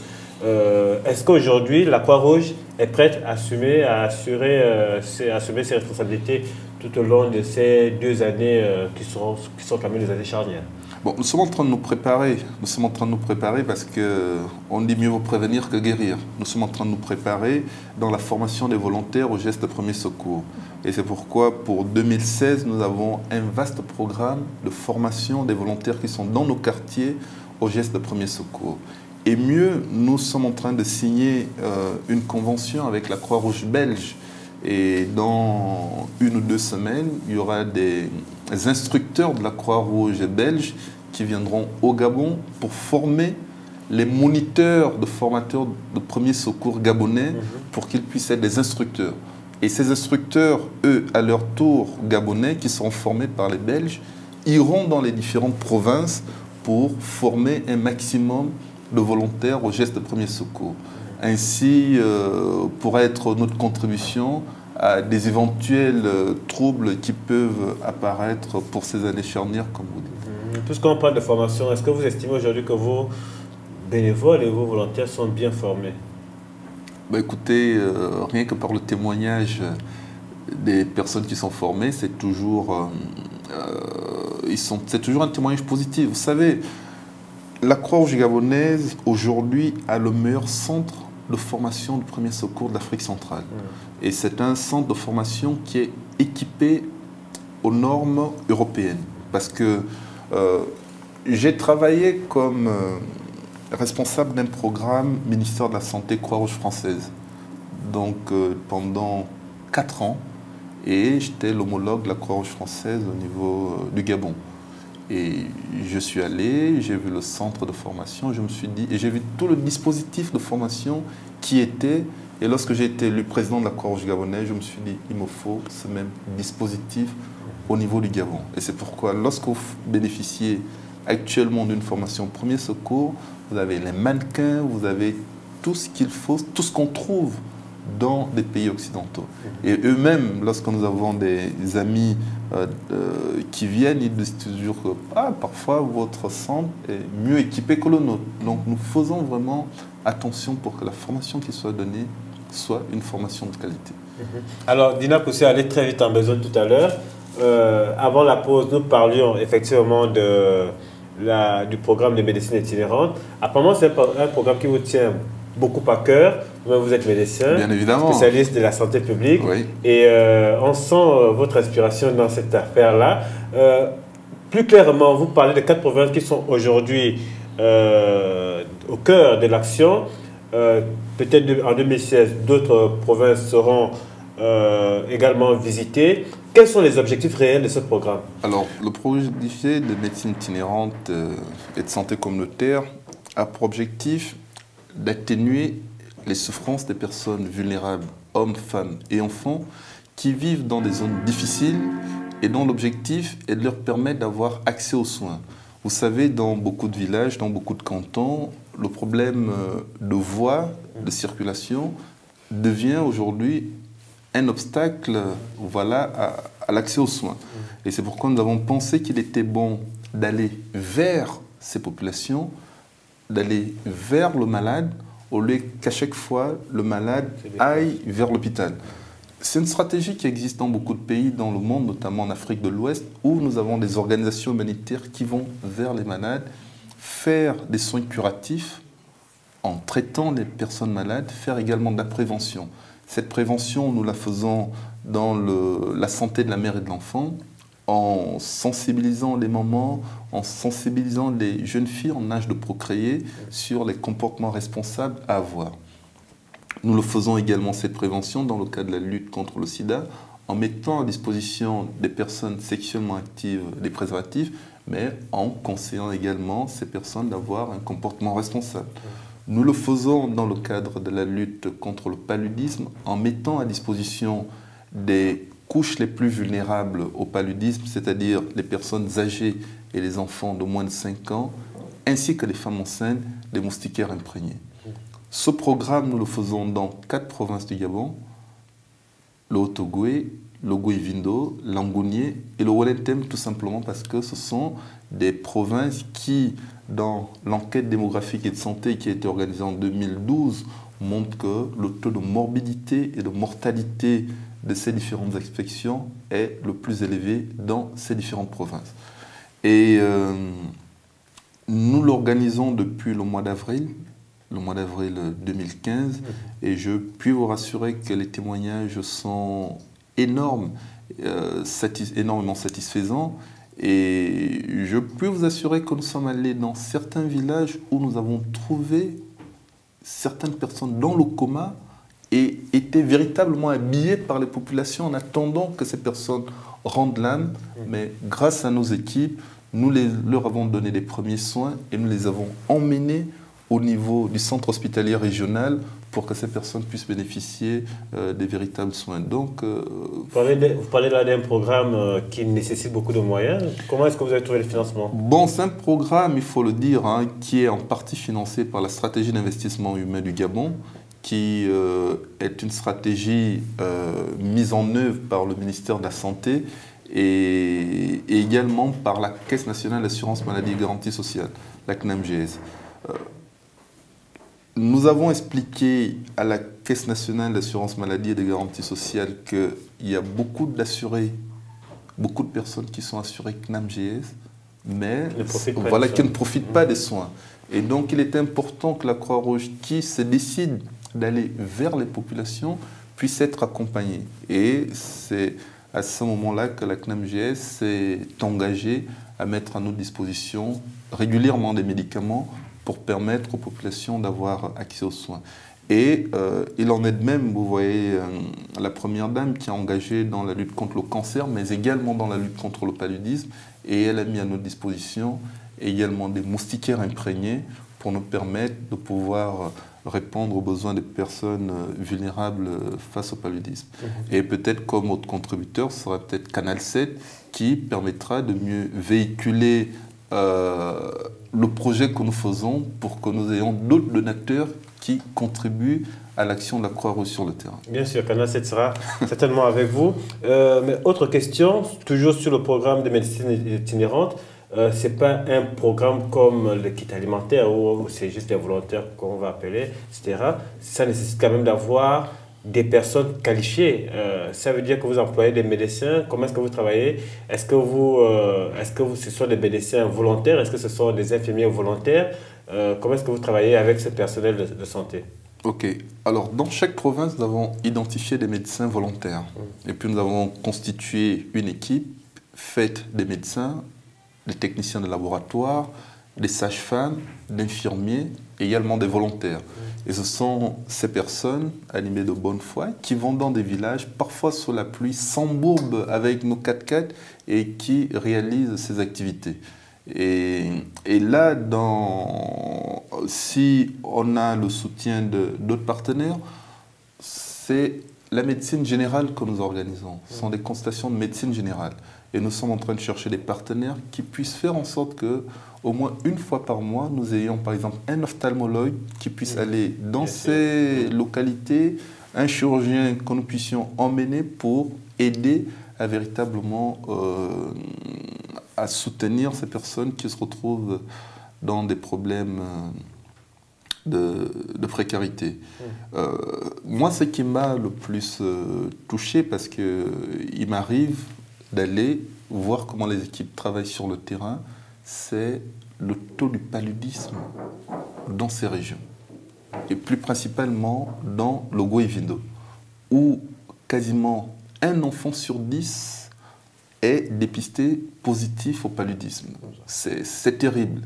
Est-ce qu'aujourd'hui, la Croix-Rouge est prête à assumer ses responsabilités tout au long de ces 2 années qui sont quand même des années charnières? Bon, nous sommes en train de nous préparer. Nous sommes en train de nous préparer parce qu'on dit mieux vaut prévenir que guérir. Nous sommes en train de nous préparer dans la formation des volontaires aux gestes de premier secours. Et c'est pourquoi, pour 2016, nous avons un vaste programme de formation des volontaires qui sont dans nos quartiers aux gestes de premier secours. Et mieux, nous sommes en train de signer une convention avec la Croix-Rouge belge. Et dans 1 ou 2 semaines, il y aura des instructeurs de la Croix-Rouge belge qui viendront au Gabon pour former les moniteurs de formateurs de premier secours gabonais pour qu'ils puissent être des instructeurs. Et ces instructeurs, eux, à leur tour gabonais, qui seront formés par les Belges, iront dans les différentes provinces pour former un maximum de volontaires aux gestes de premier secours. Ainsi, pourra être notre contribution à des éventuels troubles qui peuvent apparaître pour ces années charnières, comme vous dites. Puisqu'on parle de formation, est-ce que vous estimez aujourd'hui que vos bénévoles et vos volontaires sont bien formés? Écoutez, rien que par le témoignage des personnes qui sont formées, c'est toujours un témoignage positif. Vous savez, la Croix-Rouge gabonaise, aujourd'hui, a le meilleur centre de formation de premier secours de l'Afrique centrale. Et c'est un centre de formation qui est équipé aux normes européennes. Parce que j'ai travaillé comme responsable d'un programme ministère de la Santé Croix-Rouge française. Donc pendant 4 ans, et j'étais l'homologue de la Croix-Rouge française au niveau du Gabon. Et je suis allé, j'ai vu le centre de formation, je me suis dit, et j'ai vu tout le dispositif de formation qui était, et lorsque j'ai été élu président de la Croix-Rouge gabonaise, je me suis dit, il me faut ce même dispositif au niveau du Gabon. Et c'est pourquoi, lorsque vous bénéficiez actuellement d'une formation premier secours, vous avez les mannequins, vous avez tout ce qu'il faut, tout ce qu'on trouve dans des pays occidentaux. Et eux-mêmes, lorsque nous avons des amis qui viennent, ils disent toujours que parfois votre centre est mieux équipé que le nôtre. Donc nous faisons vraiment attention pour que la formation qui soit donnée soit une formation de qualité. Alors, Dina Poussé allait très vite en besoin tout à l'heure. Avant la pause, nous parlions effectivement du programme de médecine itinérante. Apparemment, c'est un programme qui vous tient beaucoup à cœur. Vous êtes médecin, bien évidemment, spécialiste de la santé publique. Oui. Et on sent votre inspiration dans cette affaire-là. Plus clairement, vous parlez de 4 provinces qui sont aujourd'hui au cœur de l'action. Peut-être en 2016, d'autres provinces seront également visitées. Quels sont les objectifs réels de ce programme? Alors, le projet de médecine itinérante et de santé communautaire a pour objectif d'atténuer les souffrances des personnes vulnérables, hommes, femmes et enfants, qui vivent dans des zones difficiles et dont l'objectif est de leur permettre d'avoir accès aux soins. Vous savez, dans beaucoup de villages, dans beaucoup de cantons, le problème de voies, de circulation devient aujourd'hui un obstacle, voilà, à l'accès aux soins. Et c'est pourquoi nous avons pensé qu'il était bon d'aller vers ces populations, d'aller vers le malade, au lieu qu'à chaque fois le malade aille vers l'hôpital. C'est une stratégie qui existe dans beaucoup de pays dans le monde, notamment en Afrique de l'Ouest, où nous avons des organisations humanitaires qui vont vers les malades, faire des soins curatifs en traitant les personnes malades, faire également de la prévention. Cette prévention, nous la faisons dans la santé de la mère et de l'enfant, en sensibilisant les mamans, en sensibilisant les jeunes filles en âge de procréer sur les comportements responsables à avoir. Nous le faisons également, cette prévention, dans le cadre de la lutte contre le sida, en mettant à disposition des personnes sexuellement actives des préservatifs, mais en conseillant également ces personnes d'avoir un comportement responsable. Nous le faisons dans le cadre de la lutte contre le paludisme, en mettant à disposition des couches les plus vulnérables au paludisme, c'est-à-dire les personnes âgées et les enfants de moins de 5 ans, ainsi que les femmes enceintes, des moustiquaires imprégnés. Ce programme, nous le faisons dans 4 provinces du Gabon, le Haut-Ogooué, le Gouy-Vindo, l'Angounié et le Walentem, tout simplement parce que ce sont des provinces qui, dans l'enquête démographique et de santé qui a été organisée en 2012, montre que le taux de morbidité et de mortalité de ces différentes infections est le plus élevé dans ces différentes provinces. Et nous l'organisons depuis le mois d'avril 2015, et je puis vous rassurer que les témoignages sont énormes, énormément satisfaisants. Et je peux vous assurer que nous sommes allés dans certains villages où nous avons trouvé certaines personnes dans le coma et étaient véritablement habillées par les populations en attendant que ces personnes rendent l'âme. Mais grâce à nos équipes, nous leur avons donné des premiers soins et nous les avons emmenés au niveau du centre hospitalier régional pour que ces personnes puissent bénéficier des véritables soins. Donc, vous parlez là d'un programme qui nécessite beaucoup de moyens. Comment est-ce que vous avez trouvé le financement? Bon, c'est un programme, il faut le dire, qui est en partie financé par la stratégie d'investissement humain du Gabon, qui est une stratégie mise en œuvre par le ministère de la Santé et également par la Caisse nationale d'assurance maladie et garantie sociale, la CNAMGS. Nous avons expliqué à la Caisse nationale d'assurance maladie et de garantie sociale qu'il y a beaucoup d'assurés, beaucoup de personnes qui sont assurées CNAMGS, mais voilà, qui ne profitent pas des soins. Et donc, il est important que la Croix-Rouge, qui se décide d'aller vers les populations, puisse être accompagnée. Et c'est à ce moment-là que la CNAMGS s'est engagée à mettre à notre disposition régulièrement des médicaments pour permettre aux populations d'avoir accès aux soins. Et il en est de même, vous voyez, la Première Dame qui est engagée dans la lutte contre le cancer, mais également dans la lutte contre le paludisme, et elle a mis à notre disposition également des moustiquaires imprégnés pour nous permettre de pouvoir répondre aux besoins des personnes vulnérables face au paludisme. Et peut-être comme autre contributeur, ce sera peut-être Canal 7 qui permettra de mieux véhiculer le projet que nous faisons pour que nous ayons d'autres donateurs qui contribuent à l'action de la Croix-Rouge sur le terrain. Bien sûr, Canal 7 sera certainement avec vous. Mais autre question, toujours sur le programme de médecine itinérante, ce n'est pas un programme comme le kit alimentaire où c'est juste des volontaires qu'on va appeler, etc. Ça nécessite quand même d'avoir des personnes qualifiées. Ça veut dire que vous employez des médecins. Comment est-ce que vous travaillez? Est-ce que ce sont des médecins volontaires? Est-ce que ce sont des infirmiers volontaires? Comment est-ce que vous travaillez avec ce personnel de santé? Ok. Alors, dans chaque province, nous avons identifié des médecins volontaires. Et puis, nous avons constitué une équipe faite des médecins, des techniciens de laboratoire, des sages-femmes, d'infirmiers et également des volontaires. Et ce sont ces personnes animées de bonne foi qui vont dans des villages, parfois sous la pluie, s'embourbent avec nos 4x4 et qui réalisent ces activités. Et là, si on a le soutien d'autres partenaires, c'est la médecine générale que nous organisons. Ce sont des consultations de médecine générale. Et nous sommes en train de chercher des partenaires qui puissent faire en sorte que, au moins une fois par mois, nous ayons par exemple un ophtalmologue qui puisse aller dans ces localités, un chirurgien que nous puissions emmener pour aider à véritablement à soutenir ces personnes qui se retrouvent dans des problèmes de précarité. Moi, ce qui m'a le plus touché, parce qu'il m'arrive d'aller voir comment les équipes travaillent sur le terrain, c'est le taux du paludisme dans ces régions. Et plus principalement dans le Goïvindo, où quasiment un enfant sur 10 est dépisté positif au paludisme. C'est terrible.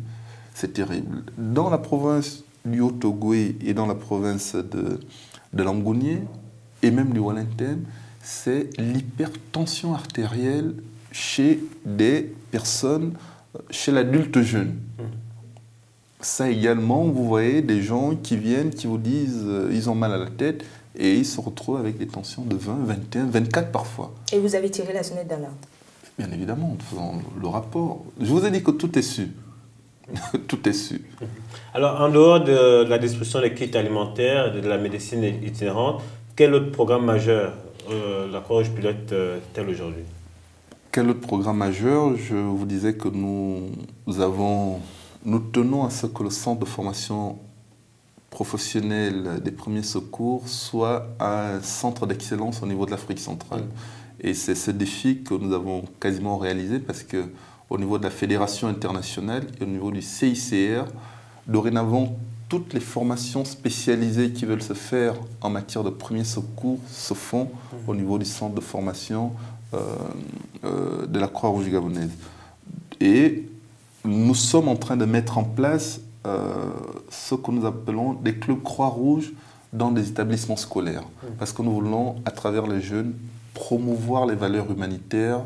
C'est terrible. Dans la province du Haut-Ogooué et dans la province de Langounié, et même du Wellington, c'est l'hypertension artérielle chez des personnes, chez l'adulte jeune. Ça également, vous voyez des gens qui viennent, qui vous disent ils ont mal à la tête et ils se retrouvent avec des tensions de 20, 21, 24 parfois. Et vous avez tiré la sonnette d'alarme? Bien évidemment, en faisant le rapport. Je vous ai dit que tout est su. Tout est su. Alors, en dehors de la distribution des kits alimentaires, de la médecine itinérante, quel autre programme majeur la Croix-Rouge pilote-t-elle aujourd'hui? Quel autre programme majeur? Je vous disais que nous tenons à ce que le centre de formation professionnelle des premiers secours soit un centre d'excellence au niveau de l'Afrique centrale. Et c'est ce défi que nous avons quasiment réalisé parce qu'au niveau de la Fédération internationale et au niveau du CICR, dorénavant, toutes les formations spécialisées qui veulent se faire en matière de premiers secours se font au niveau du centre de formation de la Croix-Rouge gabonaise. Et nous sommes en train de mettre en place ce que nous appelons des clubs Croix-Rouge dans des établissements scolaires. Parce que nous voulons, à travers les jeunes, promouvoir les valeurs humanitaires.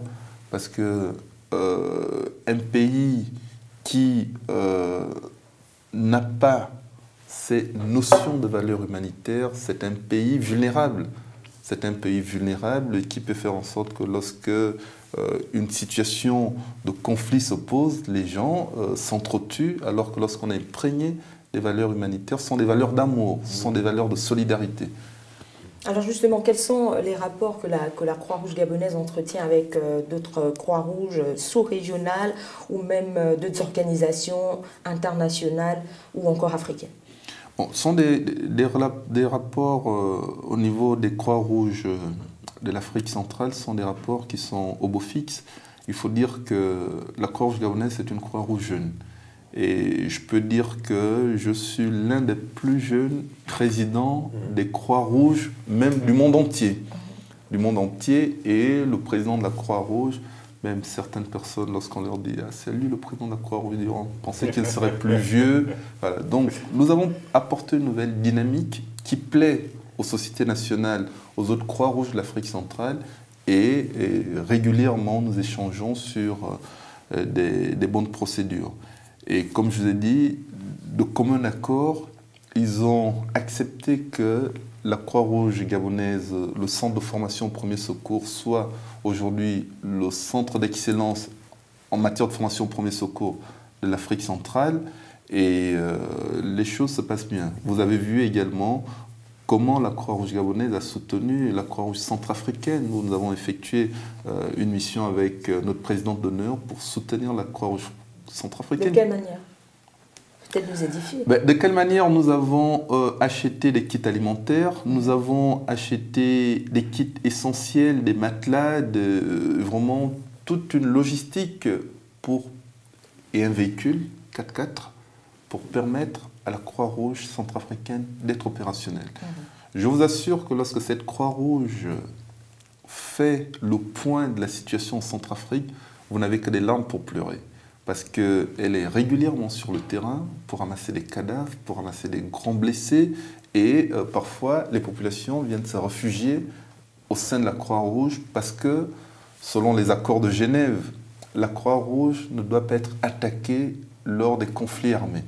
Parce que un pays qui n'a pas ces notions de valeurs humanitaires, c'est un pays vulnérable. C'est un pays vulnérable qui peut faire en sorte que lorsque une situation de conflit se pose, les gens s'entretuent, alors que lorsqu'on est imprégné des valeurs humanitaires, ce sont des valeurs d'amour, ce sont des valeurs de solidarité. Alors justement, quels sont les rapports que la Croix-Rouge gabonaise entretient avec d'autres Croix-Rouges sous-régionales ou même d'autres organisations internationales ou encore africaines? Bon, ce sont des rapports au niveau des Croix-Rouges de l'Afrique centrale, ce sont des rapports qui sont au beau fixe. Il faut dire que la Croix-Rouge gabonaise est une Croix-Rouge jeune. Et je peux dire que je suis l'un des plus jeunes présidents des Croix-Rouges, même du monde entier. Du monde entier. Et le président de la Croix-Rouge, même certaines personnes, lorsqu'on leur dit « Ah, c'est lui le président de la Croix-Rouge », ils pensaient qu'il serait plus vieux. Voilà. Donc, nous avons apporté une nouvelle dynamique qui plaît aux sociétés nationales, aux autres Croix-Rouges de l'Afrique centrale. Et régulièrement, nous échangeons sur des bonnes procédures. Et comme je vous ai dit, de commun accord, ils ont accepté que la Croix-Rouge gabonaise, le centre de formation au premier secours, soit aujourd'hui le centre d'excellence en matière de formation au premier secours de l'Afrique centrale. Et les choses se passent bien. Vous avez vu également comment la Croix-Rouge gabonaise a soutenu la Croix-Rouge centrafricaine. Nous avons effectué une mission avec notre présidente d'honneur pour soutenir la Croix-Rouge centrafricaine. De quelle manière? Peut-être nous édifier. De quelle manière nous avons acheté des kits alimentaires, nous avons acheté des kits essentiels, des matelas, vraiment toute une logistique et un véhicule 4x4 pour permettre à la Croix-Rouge centrafricaine d'être opérationnelle. Je vous assure que lorsque cette Croix-Rouge fait le point de la situation en Centrafrique, vous n'avez que des larmes pour pleurer. Parce qu'elle est régulièrement sur le terrain pour ramasser des cadavres, pour ramasser des grands blessés. Et parfois, les populations viennent se réfugier au sein de la Croix-Rouge parce que, selon les accords de Genève, la Croix-Rouge ne doit pas être attaquée lors des conflits armés.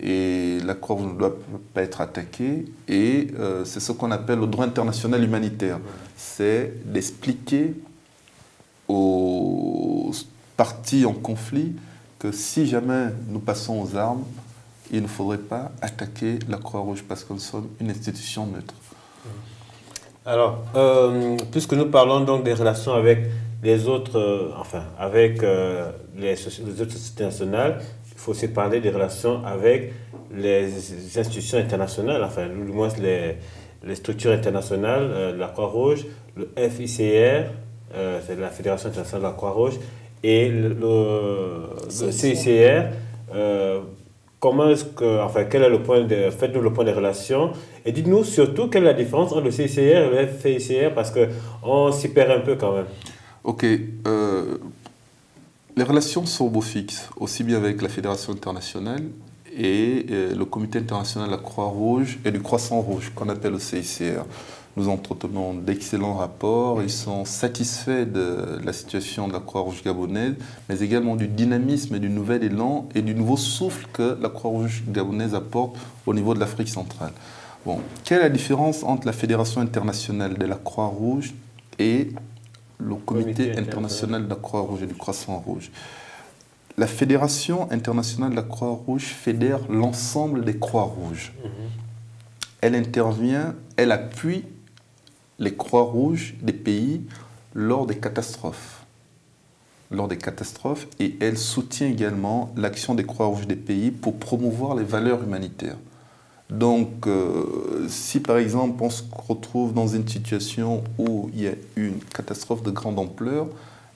Et la Croix-Rouge ne doit pas être attaquée. Et c'est ce qu'on appelle le droit international humanitaire. C'est d'expliquer aux parties en conflit que si jamais nous passons aux armes, il ne faudrait pas attaquer la Croix-Rouge parce que nous sommes une institution neutre. Alors, puisque nous parlons donc des relations avec les autres, avec les autres sociétés nationales, il faut aussi parler des relations avec les institutions internationales, du moins les structures internationales, la Croix-Rouge, le FICR, c'est la Fédération internationale de la Croix-Rouge, et le CICR. Comment est-ce que, quel est le point faites-nous le point des relations et dites-nous surtout quelle est la différence entre le CICR et le FICR parce qu'on s'y perd un peu quand même. Ok. Les relations sont au beau fixe, aussi bien avec la Fédération internationale et le Comité international de la Croix-Rouge et du Croissant-Rouge, qu'on appelle le CICR. Nous entretenons d'excellents rapports, ils sont satisfaits de la situation de la Croix-Rouge gabonaise, mais également du dynamisme et du nouvel élan et du nouveau souffle que la Croix-Rouge gabonaise apporte au niveau de l'Afrique centrale. Bon, quelle est la différence entre la Fédération internationale de la Croix-Rouge et le Comité international de la Croix-Rouge et du Croissant-Rouge? La Fédération internationale de la Croix-Rouge fédère l'ensemble des Croix-Rouges. Elle intervient, elle appuie les Croix-Rouges des pays lors des catastrophes. Et elle soutient également l'action des Croix-Rouges des pays pour promouvoir les valeurs humanitaires. Donc, si par exemple on se retrouve dans une situation où il y a une catastrophe de grande ampleur,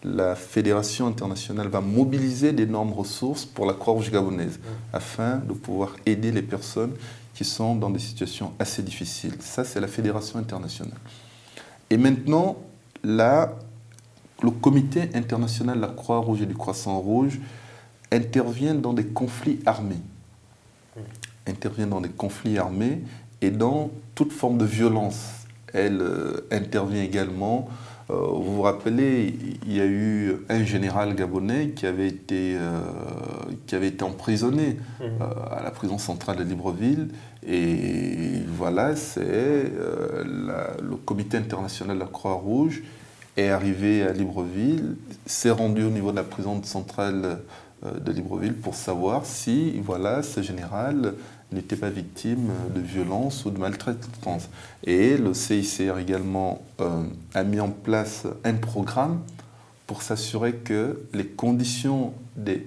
la Fédération internationale va mobiliser d'énormes ressources pour la Croix-Rouge gabonaise afin de pouvoir aider les personnes qui sont dans des situations assez difficiles. Ça, c'est la Fédération internationale. Et maintenant, là, le Comité international de la Croix-Rouge et du Croissant-Rouge intervient dans des conflits armés. Et dans toute forme de violence. Elle intervient également. Vous vous rappelez, il y a eu un général gabonais qui avait été emprisonné à la prison centrale de Libreville. Et voilà, c'est le Comité international de la Croix-Rouge est arrivé à Libreville, s'est rendu au niveau de la prison centrale de Libreville pour savoir si voilà, ce général n'était pas victime de violence ou de maltraitance. Et le CICR également a mis en place un programme pour s'assurer que les conditions des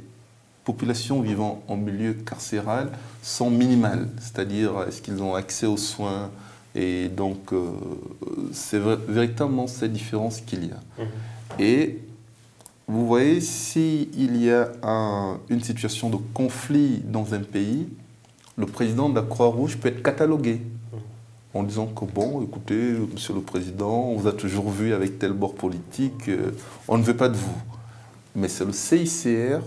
populations vivant en milieu carcéral sont minimales, c'est-à-dire est-ce qu'ils ont accès aux soins, et donc c'est véritablement cette différence qu'il y a. Et vous voyez, s'il y a une situation de conflit dans un pays, le président de la Croix-Rouge peut être catalogué en disant que bon, écoutez, monsieur le président, on vous a toujours vu avec tel bord politique, on ne veut pas de vous. Mais c'est le CICR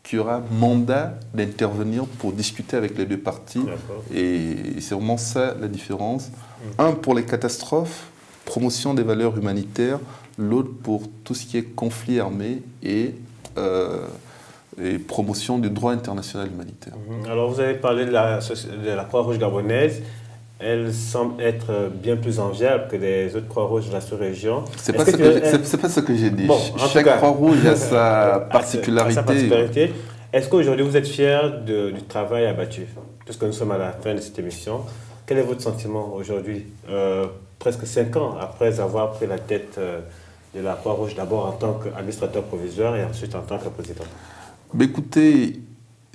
qui aura mandat d'intervenir pour discuter avec les deux parties. Et c'est vraiment ça la différence. Un pour les catastrophes, promotion des valeurs humanitaires, l'autre pour tout ce qui est conflit armé et promotion du droit international humanitaire. Alors vous avez parlé de la Croix-Rouge gabonaise. Elle semble être bien plus enviable que les autres Croix-Rouges de la sous-région. C'est pas ce que j'ai dit. Bon, chaque Croix-Rouge a sa particularité. Est-ce qu'aujourd'hui vous êtes fier du travail abattu? Puisque nous sommes à la fin de cette émission, quel est votre sentiment aujourd'hui, presque 5 ans après avoir pris la tête de la Croix-Rouge, d'abord en tant qu'administrateur provisoire et ensuite en tant que président? Écoutez,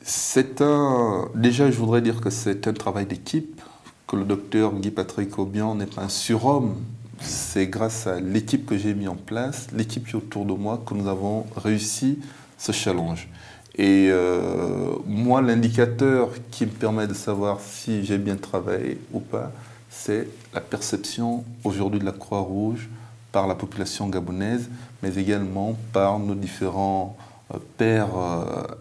Déjà, je voudrais dire que c'est un travail d'équipe, que le docteur Guy-Patrick Obian n'est pas un surhomme. C'est grâce à l'équipe que j'ai mis en place, l'équipe qui est autour de moi, que nous avons réussi ce challenge. Et moi, l'indicateur qui me permet de savoir si j'ai bien travaillé ou pas, c'est la perception aujourd'hui de la Croix-Rouge par la population gabonaise, mais également par nos différents pairs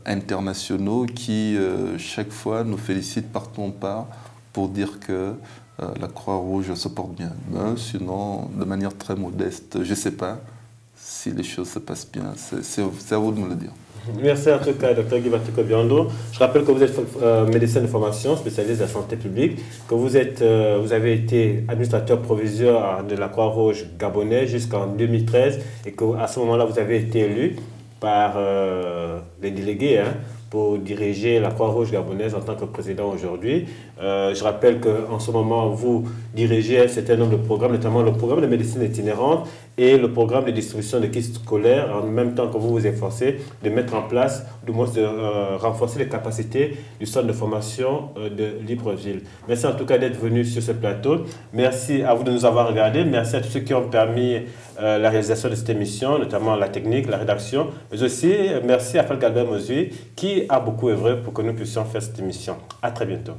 internationaux qui, chaque fois, nous félicitent partout où on part pour dire que la Croix-Rouge se porte bien. Ben, sinon, de manière très modeste, je ne sais pas si les choses se passent bien. C'est à vous de me le dire. Merci en tout cas, Dr Guy-Patrick Obiando. Je rappelle que vous êtes médecin de formation, spécialiste de la santé publique, que vous avez été administrateur provisoire de la Croix-Rouge gabonaise jusqu'en 2013 et qu'à ce moment-là, vous avez été élu par les délégués pour diriger la Croix-Rouge gabonaise en tant que président aujourd'hui. Je rappelle qu'en ce moment, vous dirigez un certain nombre de programmes, notamment le programme de médecine itinérante et le programme de distribution de kits scolaires, en même temps que vous vous efforcez de mettre en place, du moins de renforcer les capacités du centre de formation de Libreville. Merci en tout cas d'être venu sur ce plateau. Merci à vous de nous avoir regardés. Merci à tous ceux qui ont permis la réalisation de cette émission, notamment la technique, la rédaction, mais aussi merci à Falk Albert Mozui qui a beaucoup œuvré pour que nous puissions faire cette émission. À très bientôt.